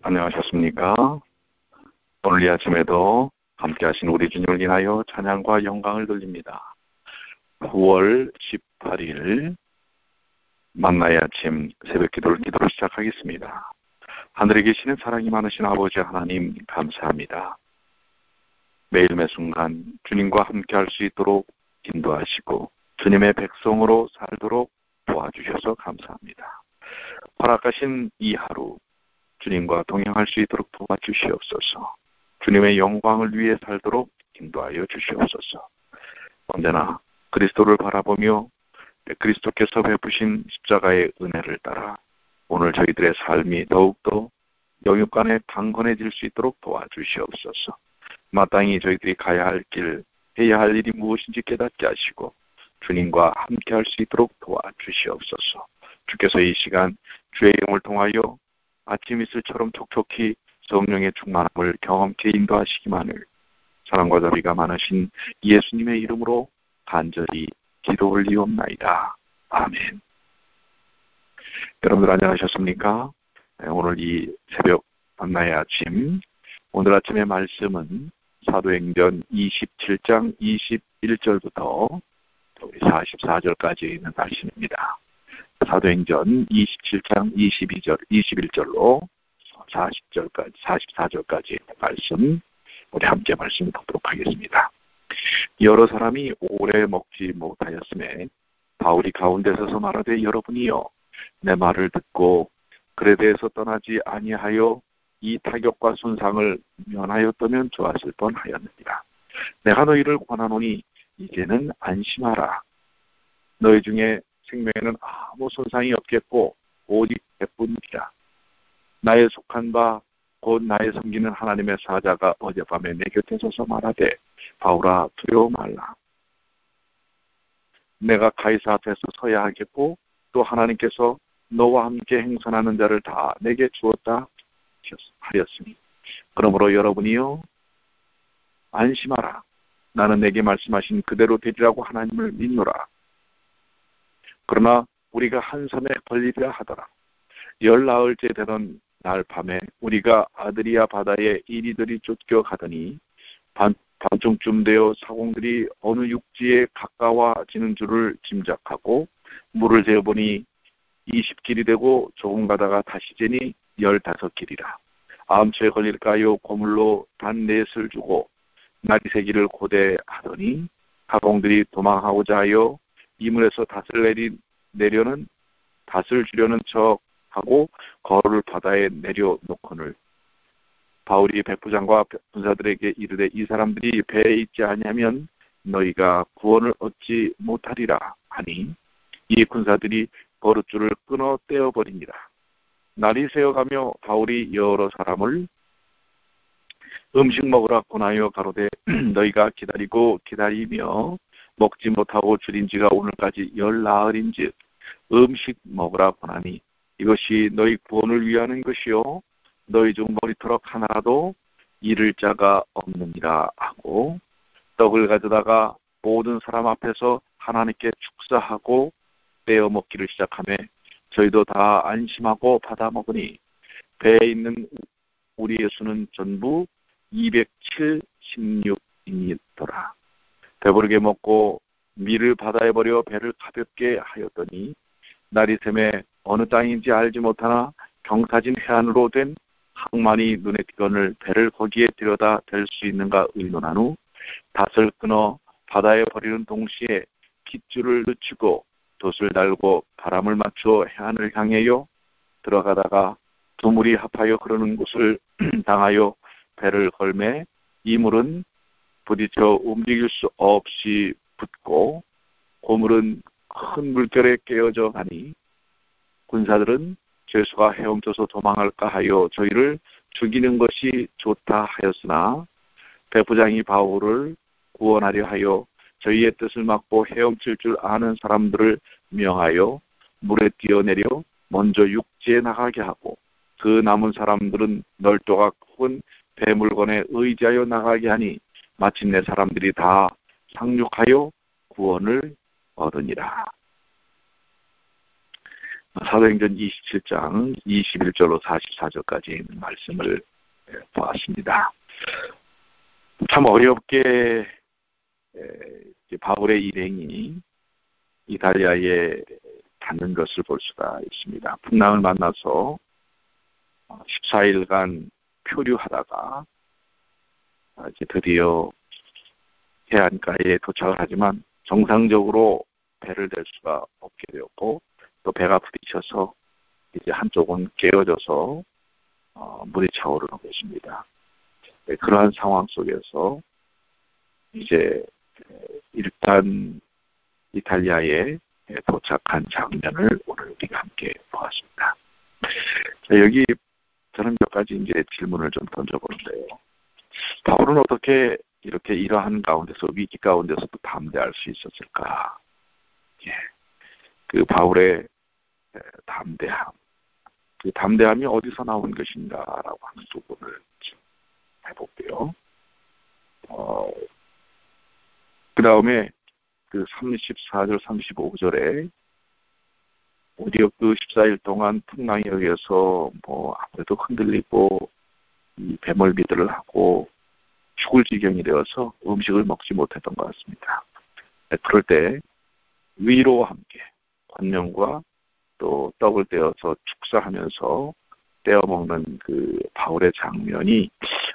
안녕하셨습니까? 오늘 이 아침에도 함께 하신 우리 주님을 인하여 찬양과 영광을 돌립니다. 9월 18일 만나의 아침 새벽 기도를 시작하겠습니다. 하늘에 계시는 사랑이 많으신 아버지 하나님 감사합니다. 매일 매 순간 주님과 함께 할 수 있도록 인도하시고 주님의 백성으로 살도록 도와주셔서 감사합니다. 허락하신 이 하루 주님과 동행할 수 있도록 도와주시옵소서. 주님의 영광을 위해 살도록 인도하여 주시옵소서. 언제나 그리스도를 바라보며 그리스도께서 베푸신 십자가의 은혜를 따라 오늘 저희들의 삶이 더욱더 영육간에 강건해질 수 있도록 도와주시옵소서. 마땅히 저희들이 가야 할 길, 해야 할 일이 무엇인지 깨닫게 하시고 주님과 함께 할 수 있도록 도와주시옵소서. 주께서 이 시간 주의 영을 통하여 아침 이슬처럼 촉촉히 성령의 충만함을 경험케 인도하시기만을 사랑과 자비가 많으신 예수님의 이름으로 간절히 기도 올리옵나이다. 아멘. 여러분들 안녕하셨습니까? 오늘 이 새벽 만나의 아침, 오늘 아침의 말씀은 사도행전 27장 21절부터 44절까지 있는 말씀입니다. 사도행전 27장 21절로 44절까지 있는 말씀, 우리 함께 말씀 듣도록 하겠습니다. 여러 사람이 오래 먹지 못하였음에 바울이 가운데 서서 말하되, 여러분이여 내 말을 듣고 그에 대해서 떠나지 아니하여 이 타격과 손상을 면하였다면 좋았을 뻔하였느니라. 내가 너희를 권하노니 이제는 안심하라. 너희 중에 생명에는 아무 손상이 없겠고 오직 배뿐이라. 나의 속한 바 곧 나의 섬기는 하나님의 사자가 어젯밤에 내 곁에 서서 말하되, 바울아 두려워 말라. 내가 가이사 앞에서 서야 하겠고 또 하나님께서 너와 함께 행선하는 자를 다 내게 주었다 하였으니, 그러므로 여러분이요 안심하라. 나는 내게 말씀하신 그대로 되리라고 하나님을 믿노라. 그러나 우리가 한 섬에 걸리려 하더라. 14일째 되던 날 밤에 우리가 아드리아 바다에 이리들이 쫓겨가더니 밤중쯤 되어 사공들이 어느 육지에 가까워지는 줄을 짐작하고 물을 재어보니 20길이 되고 조금 가다가 다시 재니 15길이라. 암초에 걸릴까요? 고물로 단 4을 주고 날이 새기를 고대하더니 가공들이 도망하고자 하여 이물에서 닷을 내려는 닷을 주려는 척하고 거울을 바다에 내려놓거늘 바울이 백부장과 군사들에게 이르되, 이 사람들이 배에 있지 아니하면 너희가 구원을 얻지 못하리라 하니, 이 군사들이 버릇줄을 끊어 떼어버리니라. 날이 새어가며 바울이 여러 사람을 음식 먹으라 권하여 가로되, 너희가 기다리며 먹지 못하고 줄인 지가 오늘까지 14일인즉 음식 먹으라 권하니, 이것이 너희 구원을 위하는 것이요 너희 중 머리토록 하나라도 잃을 자가 없느니라 하고, 떡을 가져다가 모든 사람 앞에서 하나님께 축사하고 떼어 먹기를 시작하며 저희도 다 안심하고 받아 먹으니 배에 있는 우리의 수는 전부 276이니더라. 배부르게 먹고 밀을 바다에 버려 배를 가볍게 하였더니 날이 새매 어느 땅인지 알지 못하나 경사진 해안으로 된 항만이 눈에 띄거늘 배를 거기에 들여다 댈 수 있는가 의논한 후 닷을 끊어 바다에 버리는 동시에 핏줄을 늦추고 돛을 달고 바람을 맞추어 해안을 향하여 들어가다가 두 물이 합하여 흐르는 곳을 당하여 배를 걸매 이물은 부딪혀 움직일 수 없이 붙고 고물은 큰 물결에 깨어져 가니 군사들은 죄수가 헤엄쳐서 도망할까 하여 저희를 죽이는 것이 좋다 하였으나 백부장이 바울을 구원하려 하여 저희의 뜻을 막고 헤엄칠 줄 아는 사람들을 명하여 물에 뛰어내려 먼저 육지에 나가게 하고 그 남은 사람들은 널도가 큰 배물건에 의지하여 나가게 하니 마침내 사람들이 다 상륙하여 구원을 얻으니라. 사도행전 27장 21절로 44절까지 있는 말씀을 보았습니다. 참 어렵게 바울의 일행이 이탈리아에 닿는 것을 볼 수가 있습니다. 풍랑을 만나서 14일간 표류하다가 이제 드디어 해안가에 도착을 하지만 정상적으로 배를 댈 수가 없게 되었고, 또 배가 부딪혀서 이제 한쪽은 깨어져서 물이 차오르는 것입니다. 그러한 상황 속에서 이제 일단 이탈리아에 도착한 장면을 오늘 우리가 함께 보았습니다. 자, 여기 저는 몇 가지 이제 질문을 좀 던져보는데요. 바울은 어떻게 이렇게 이러한 가운데서, 위기 가운데서도 담대할 수 있었을까? 그 바울의 담대함, 그 담대함이 어디서 나온 것인가라고 하는 부분을 좀 해볼게요. 그 다음에 그 34절, 35절에 오히려 그 14일 동안 풍랑에 의해서 아무래도 흔들리고 이 배멀미들을 하고 죽을 지경이 되어서 음식을 먹지 못했던 것 같습니다. 그럴 때 위로와 함께 권면과 또 떡을 떼어서 축사하면서 떼어 먹는 그 바울의 장면이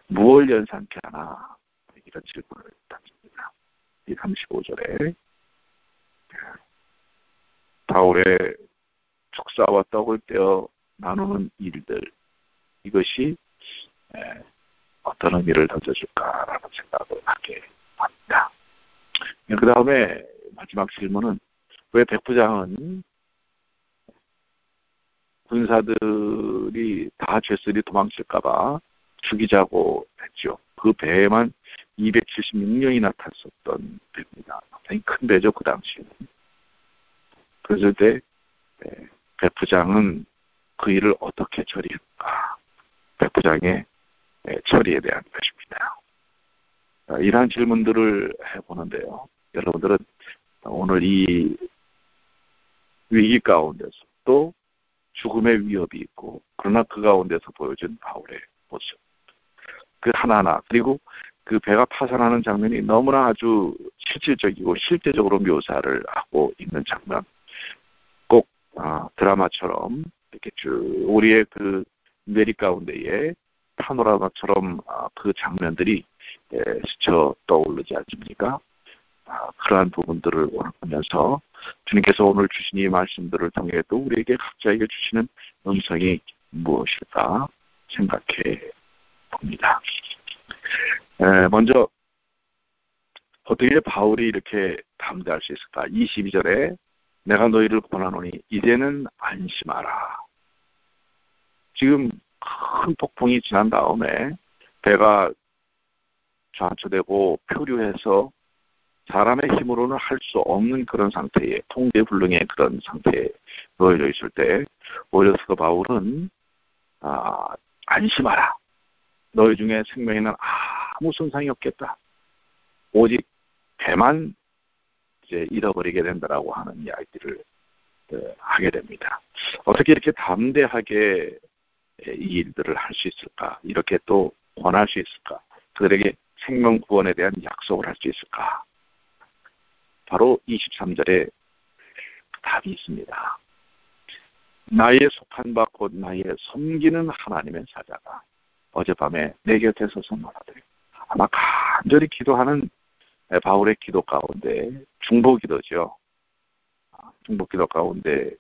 무엇을 연상케 하나, 이런 질문을 던집니다. 이 35절에 바울의 축사와 떡을 떼어 나누는 일들, 이것이 어떤 의미를 던져줄까라는 생각을 하게 합니다. 그 다음에 마지막 질문은, 왜 백부장은 군사들이 다 죄슬이 도망칠까봐 죽이자고 했죠. 그 배에만 276명이나 탔었던 배입니다. 굉장히 큰 배죠, 그 당시에는. 그랬을 때 백부장은 그 일을 어떻게 처리했을까? 백부장의 처리에 대한 것입니다. 이러한 질문들을 해보는데요. 여러분들은 오늘 이 위기 가운데서 또 죽음의 위협이 있고, 그러나 그 가운데서 보여준 바울의 모습, 그 하나하나, 그리고 그 배가 파산하는 장면이 너무나 아주 실질적이고 실제적으로 묘사를 하고 있는 장면, 꼭 드라마처럼 이렇게 쭉 우리의 그 뇌리 가운데에 파노라마처럼 그 장면들이 스쳐 떠오르지 않습니까? 그러한 부분들을 보면서 주님께서 오늘 주신 이 말씀들을 통해 또 우리에게 각자에게 주시는 음성이 무엇일까 생각해 봅니다. 먼저 어떻게 바울이 이렇게 담대할 수 있을까? 22절에 내가 너희를 권하노니 이제는 안심하라. 지금 큰 폭풍이 지난 다음에 배가 좌초되고 표류해서 사람의 힘으로는 할 수 없는 그런 상태에, 통제불능의 그런 상태에 놓여져 있을 때 오히려 사도 바울은 안심하라. 너희 중에 생명에는 아무 손상이 없겠다. 오직 배만 이제 잃어버리게 된다라고 하는 이야기를 하게 됩니다. 어떻게 이렇게 담대하게 이 일들을 할 수 있을까? 이렇게 또 권할 수 있을까? 그들에게 생명 구원에 대한 약속을 할 수 있을까? 바로 23절에 답이 있습니다. 나의 속한 바 곧 나의 섬기는 하나님의 사자가 어젯밤에 내 곁에 서서 말하되, 아마 간절히 기도하는 바울의 기도 가운데 중보기도죠. 중보기도 가운데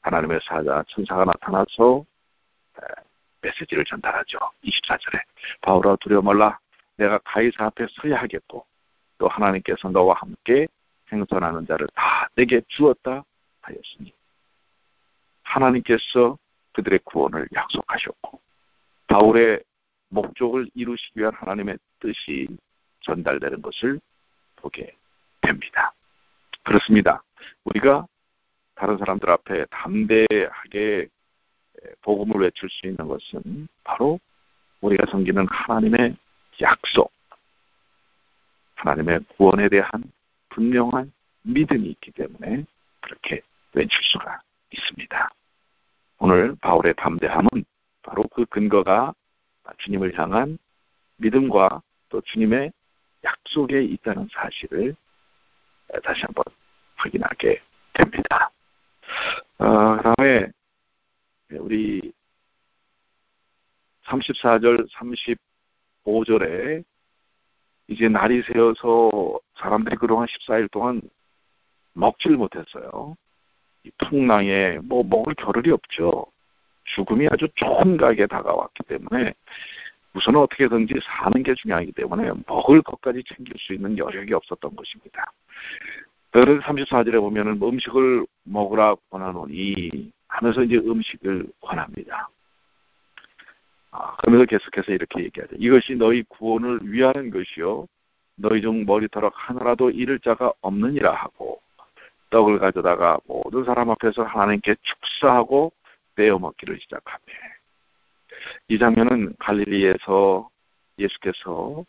하나님의 사자, 천사가 나타나서 메시지를 전달하죠. 24절에 바울아 두려워 말라. 내가 가이사 앞에 서야 하겠고 또 하나님께서 너와 함께 생존하는 자를 다 내게 주었다 하였으니, 하나님께서 그들의 구원을 약속하셨고 바울의 목적을 이루시기 위한 하나님의 뜻이 전달되는 것을 보게 됩니다. 그렇습니다. 우리가 다른 사람들 앞에 담대하게 복음을 외칠 수 있는 것은 바로 우리가 섬기는 하나님의 약속, 하나님의 구원에 대한 분명한 믿음이 있기 때문에 그렇게 외칠 수가 있습니다. 오늘 바울의 담대함은 바로 그 근거가 주님을 향한 믿음과 또 주님의 약속에 있다는 사실을 다시 한번 확인하게 됩니다. 그 다음에 우리 34절, 35절에 이제 날이 새어서 사람들이 그동안 14일 동안 먹질 못했어요. 이 풍랑에 먹을 겨를이 없죠. 죽음이 아주 촌하게 다가왔기 때문에 우선 어떻게든지 사는 게 중요하기 때문에 먹을 것까지 챙길 수 있는 여력이 없었던 것입니다. 그래서 34절에 보면은 음식을 먹으라 권하노니 하면서 이제 음식을 권합니다. 그러면서 계속해서 이렇게 얘기하죠. 이것이 너희 구원을 위하는 것이요 너희 중 머리털어 하나라도 잃을 자가 없느니라 하고 떡을 가져다가 모든 사람 앞에서 하나님께 축사하고 떼어 먹기를 시작하며 이 장면은 갈릴리에서 예수께서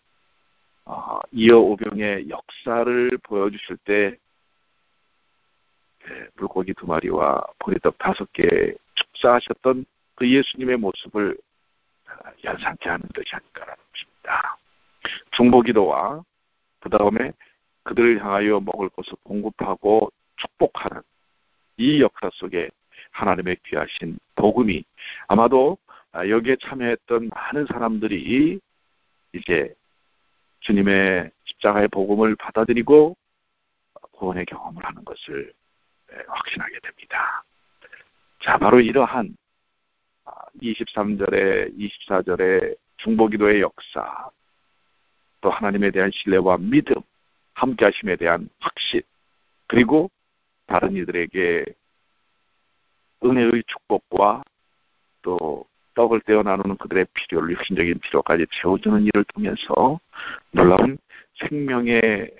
이어 오병의 역사를 보여주실 때 물고기 2마리와 보리떡 5개 축사하셨던 그 예수님의 모습을 연상케 하는 것이 아닐까라는 것입니다. 중보기도와 그 다음에 그들을 향하여 먹을 것을 공급하고 축복하는 이 역사 속에 하나님의 귀하신 복음이 아마도 여기에 참여했던 많은 사람들이 이제 주님의 십자가의 복음을 받아들이고 구원의 경험을 하는 것을 확신하게 됩니다. 자, 바로 이러한 23절에 24절에 중보기도의 역사, 또 하나님에 대한 신뢰와 믿음, 함께 하심에 대한 확신, 그리고 다른 이들에게 은혜의 축복과 또 떡을 떼어 나누는 그들의 필요를 육신적인 필요까지 채워주는 일을 통해서 놀라운 생명의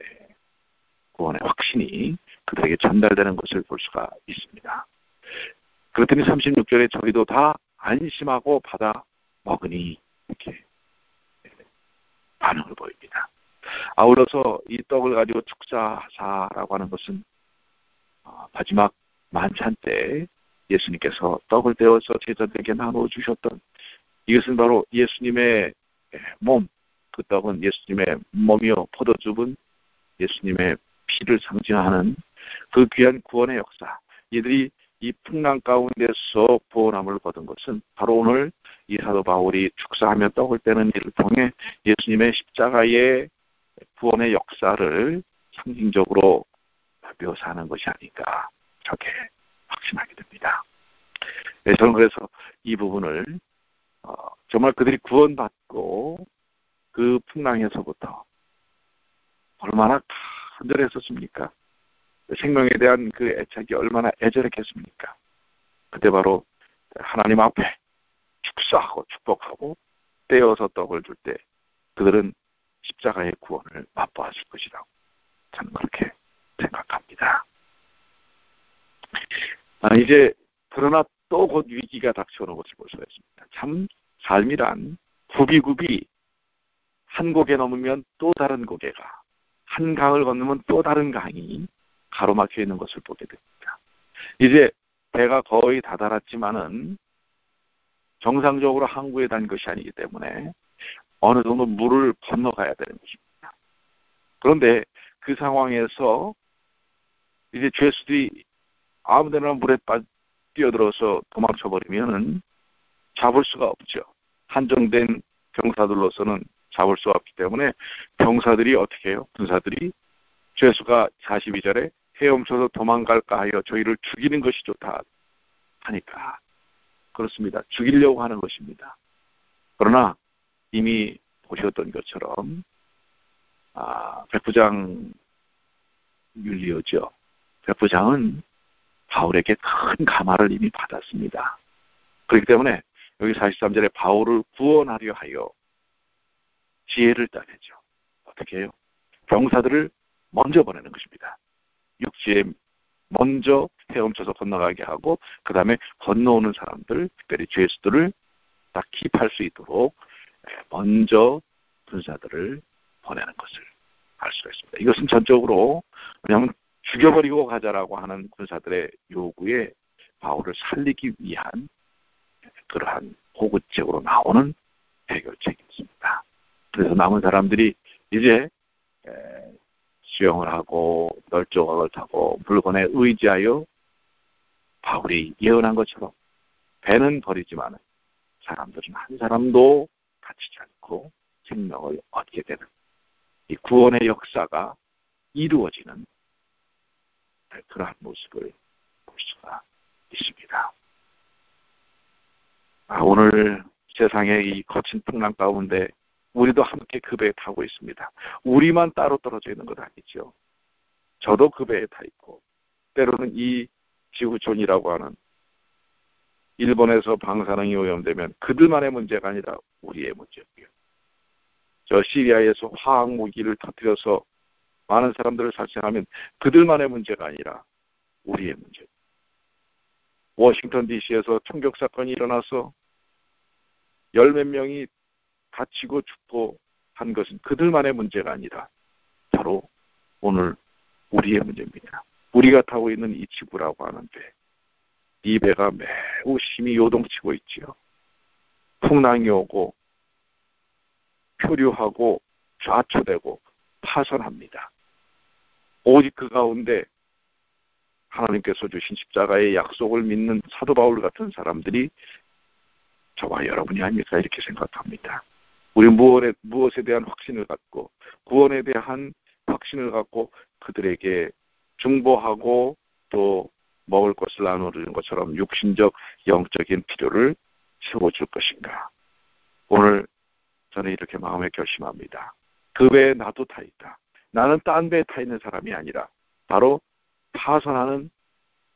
구원의 확신이 그들에게 전달되는 것을 볼 수가 있습니다. 그랬더니 36절에 저희도 다 안심하고 받아 먹으니 이렇게 반응을 보입니다. 아울러서 이 떡을 가지고 축사하사라고 하는 것은 마지막 만찬 때 예수님께서 떡을 떼어서 제자들에게 나누어 주셨던 이것은 바로 예수님의 몸, 그 떡은 예수님의 몸이요 포도즙은 예수님의 피를 상징하는 그 귀한 구원의 역사. 이들이 이 풍랑 가운데서 구원함을 거둔 것은 바로 오늘 이 사도 바울이 축사하며 떡을 떼는 일을 통해 예수님의 십자가의 구원의 역사를 상징적으로 묘사하는 것이 아닌가 저렇게 확신하게 됩니다. 네, 저는 그래서 이 부분을 정말 그들이 구원받고 그 풍랑에서부터 얼마나 간절했었습니까? 생명에 대한 그 애착이 얼마나 애절했겠습니까? 그때 바로 하나님 앞에 축사하고 축복하고 떼어서 떡을 줄 때 그들은 십자가의 구원을 맛보았을 것이라고 저는 그렇게 생각합니다. 이제 그러나 또 곧 위기가 닥쳐오는 것을 볼 수가 있습니다. 참 삶이란 굽이굽이 한 고개 넘으면 또 다른 고개가, 한 강을 건너면 또 다른 강이 가로막혀 있는 것을 보게 됩니다. 이제 배가 거의 다다랐지만은 정상적으로 항구에 단 것이 아니기 때문에 어느 정도 물을 건너가야 되는 것입니다. 그런데 그 상황에서 이제 죄수들이 아무데나 물에 뛰어들어서 도망쳐버리면은 잡을 수가 없죠. 한정된 병사들로서는 잡을 수가 없기 때문에 병사들이 어떻게 해요? 군사들이 죄수가 42절에 헤엄쳐서 도망갈까 하여 저희를 죽이는 것이 좋다 하니까 그렇습니다. 죽이려고 하는 것입니다. 그러나 이미 보셨던 것처럼 백부장 율리오죠. 백부장은 바울에게 큰 감화를 이미 받았습니다. 그렇기 때문에 여기 43절에 바울을 구원하려 하여 지혜를 따내죠. 어떻게 해요? 병사들을 먼저 보내는 것입니다. 육지에 먼저 헤엄쳐서 건너가게 하고 그 다음에 건너오는 사람들, 특별히 죄수들을 다 킵할 수 있도록 먼저 군사들을 보내는 것을 알 수가 있습니다. 이것은 전적으로 왜냐하면 죽여버리고 가자라고 하는 군사들의 요구에 바울을 살리기 위한 그러한 호구책으로 나오는 해결책이었습니다. 그래서 남은 사람들이 이제 수영을 하고 널조각을 타고 물건에 의지하여 바울이 예언한 것처럼 배는 버리지만 사람들은 한 사람도 다치지 않고 생명을 얻게 되는 이 구원의 역사가 이루어지는 그러한 모습을 볼 수가 있습니다. 오늘 세상의 이 거친 풍랑 가운데 우리도 함께 그 배에 타고 있습니다. 우리만 따로 떨어져 있는 것 아니죠. 저도 그 배에 타 있고, 때로는 이 지구촌이라고 하는 일본에서 방사능이 오염되면 그들만의 문제가 아니라 우리의 문제고요. 저 시리아에서 화학 무기를 터뜨려서 많은 사람들을 살생하면 그들만의 문제가 아니라 우리의 문제고요. 워싱턴 DC에서 총격 사건이 일어나서 열몇 명이 다치고 죽고 한 것은 그들만의 문제가 아니라 바로 오늘 우리의 문제입니다. 우리가 타고 있는 이 지구라고 하는 배, 이 배가 매우 심히 요동치고 있지요. 풍랑이 오고 표류하고 좌초되고 파손합니다. 오직 그 가운데 하나님께서 주신 십자가의 약속을 믿는 사도 바울 같은 사람들이 저와 여러분이 아닐까 이렇게 생각합니다. 우리 무엇에 대한 확신을 갖고 구원에 대한 확신을 갖고 그들에게 중보하고 또 먹을 것을 나누는 것처럼 육신적 영적인 필요를 채워줄 것인가. 오늘 저는 이렇게 마음에 결심합니다. 그 배에 나도 타 있다. 나는 딴 배에 타 있는 사람이 아니라 바로 파손하는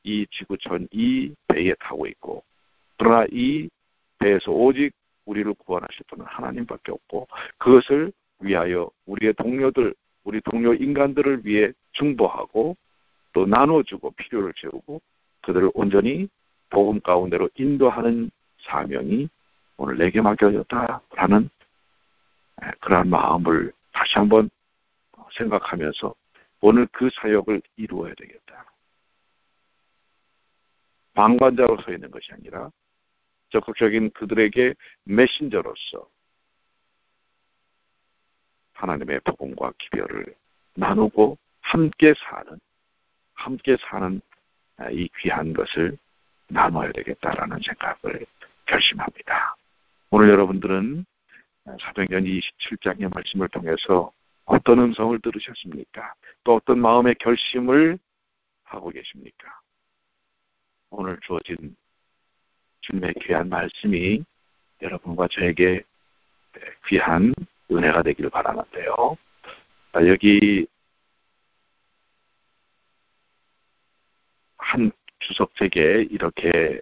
이 지구촌 이 배에 타고 있고, 그러나 이 배에서 오직 우리를 구원하실 분은 하나님밖에 없고, 그것을 위하여 우리의 동료들, 우리 동료 인간들을 위해 중보하고 또 나눠주고 필요를 채우고 그들을 온전히 복음 가운데로 인도하는 사명이 오늘 내게 맡겨졌다라는 그러한 마음을 다시 한번 생각하면서 오늘 그 사역을 이루어야 되겠다. 방관자로 서 있는 것이 아니라 적극적인 그들에게 메신저로서 하나님의 복음과 기별을 나누고 함께 사는 이 귀한 것을 나눠야 되겠다라는 생각을 결심합니다. 오늘 여러분들은 사도행전 27장의 말씀을 통해서 어떤 음성을 들으셨습니까? 또 어떤 마음의 결심을 하고 계십니까? 오늘 주어진 주님의 귀한 말씀이 여러분과 저에게 귀한 은혜가 되기를 바라는데요. 여기 한 주석책에 이렇게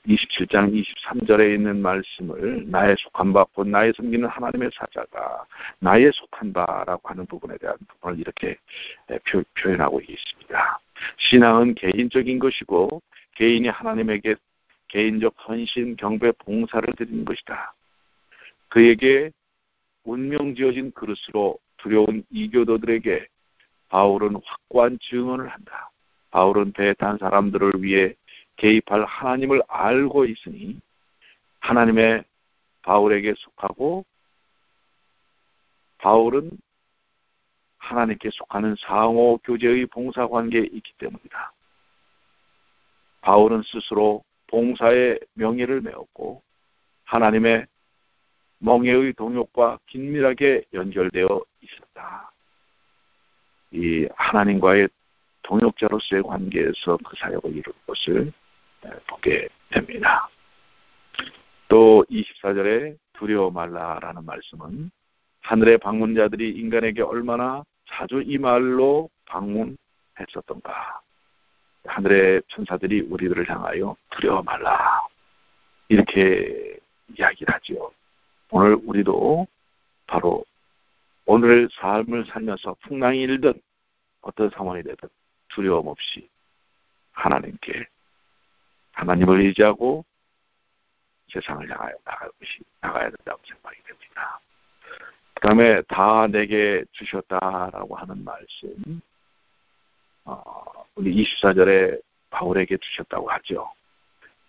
27장 23절에 있는 말씀을 나의 속한 바 곧 나의 섬기는 하나님의 사자가 나의 속한 바라고 하는 부분에 대한 부분을 이렇게 표현하고 있습니다. 신앙은 개인적인 것이고 개인이 하나님에게 개인적 헌신, 경배, 봉사를 드리는 것이다. 그에게 운명 지어진 그릇으로 두려운 이교도들에게 바울은 확고한 증언을 한다. 바울은 배에 탄 사람들을 위해 개입할 하나님을 알고 있으니 하나님의 바울에게 속하고 바울은 하나님께 속하는 상호 교제의 봉사관계에 있기 때문이다. 바울은 스스로 봉사의 명예를 메웠고 하나님의 멍에의 동역과 긴밀하게 연결되어 있었다. 이 하나님과의 동역자로서의 관계에서 그 사역을 이룰 것을 보게 됩니다. 또 24절에 두려워 말라라는 말씀은 하늘의 방문자들이 인간에게 얼마나 자주 이 말로 방문했었던가. 하늘의 천사들이 우리들을 향하여 두려워 말라 이렇게 이야기를 하죠. 오늘 우리도 바로 오늘 삶을 살면서 풍랑이 일든 어떤 상황이 되든 두려움 없이 하나님을 의지하고 세상을 향하여 나가야 된다고 생각이 됩니다. 그 다음에 다 내게 주셨다라고 하는 말씀, 우리 24절에 바울에게 주셨다고 하죠.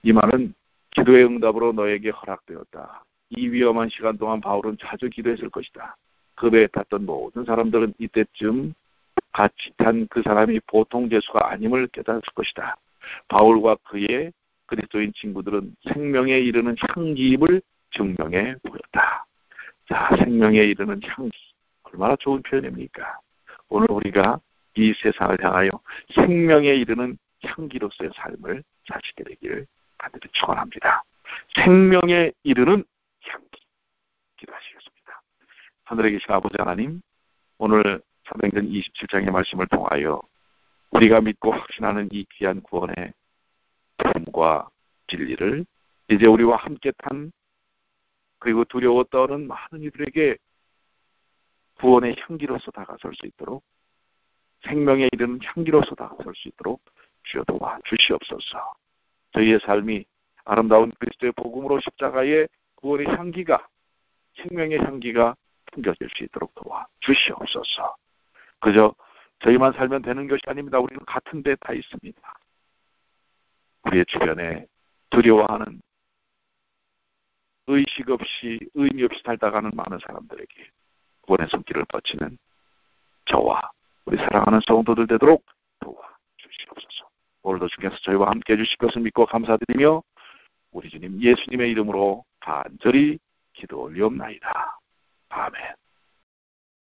이 말은 기도의 응답으로 너에게 허락되었다. 이 위험한 시간 동안 바울은 자주 기도했을 것이다. 그 배에 탔던 모든 사람들은 이때쯤 같이 탄 그 사람이 보통 죄수가 아님을 깨달았을 것이다. 바울과 그의 그리스도인 친구들은 생명에 이르는 향기임을 증명해 보였다. 자, 생명에 이르는 향기. 얼마나 좋은 표현입니까? 오늘 우리가 이 세상을 향하여 생명에 이르는 향기로서의 삶을 사시게 되기를 간절히 축원합니다. 생명에 이르는 향기. 기도하시겠습니다. 하늘에 계신 아버지 하나님, 오늘 사도행전 27장의 말씀을 통하여 우리가 믿고 확신하는 이 귀한 구원의 복음과 진리를 이제 우리와 함께 탄 그리고 두려워 떠는 많은 이들에게 구원의 향기로서 다가설 수 있도록, 생명에 이르는 향기로서 다가설 수 있도록 주여 도와 주시옵소서. 저희의 삶이 아름다운 그리스도의 복음으로 십자가의 구원의 향기가, 생명의 향기가 풍겨질 수 있도록 도와 주시옵소서. 그저 저희만 살면 되는 것이 아닙니다. 우리는 같은 데 다 있습니다. 우리의 주변에 두려워하는, 의식 없이 의미 없이 살다가는 많은 사람들에게 구원의 손길을 뻗치는 저와 우리 사랑하는 성도들 되도록 도와 주시옵소서. 오늘도 주께서 저희와 함께 해주실 것을 믿고 감사드리며 우리 주님 예수님의 이름으로 간절히 기도 올리옵나이다.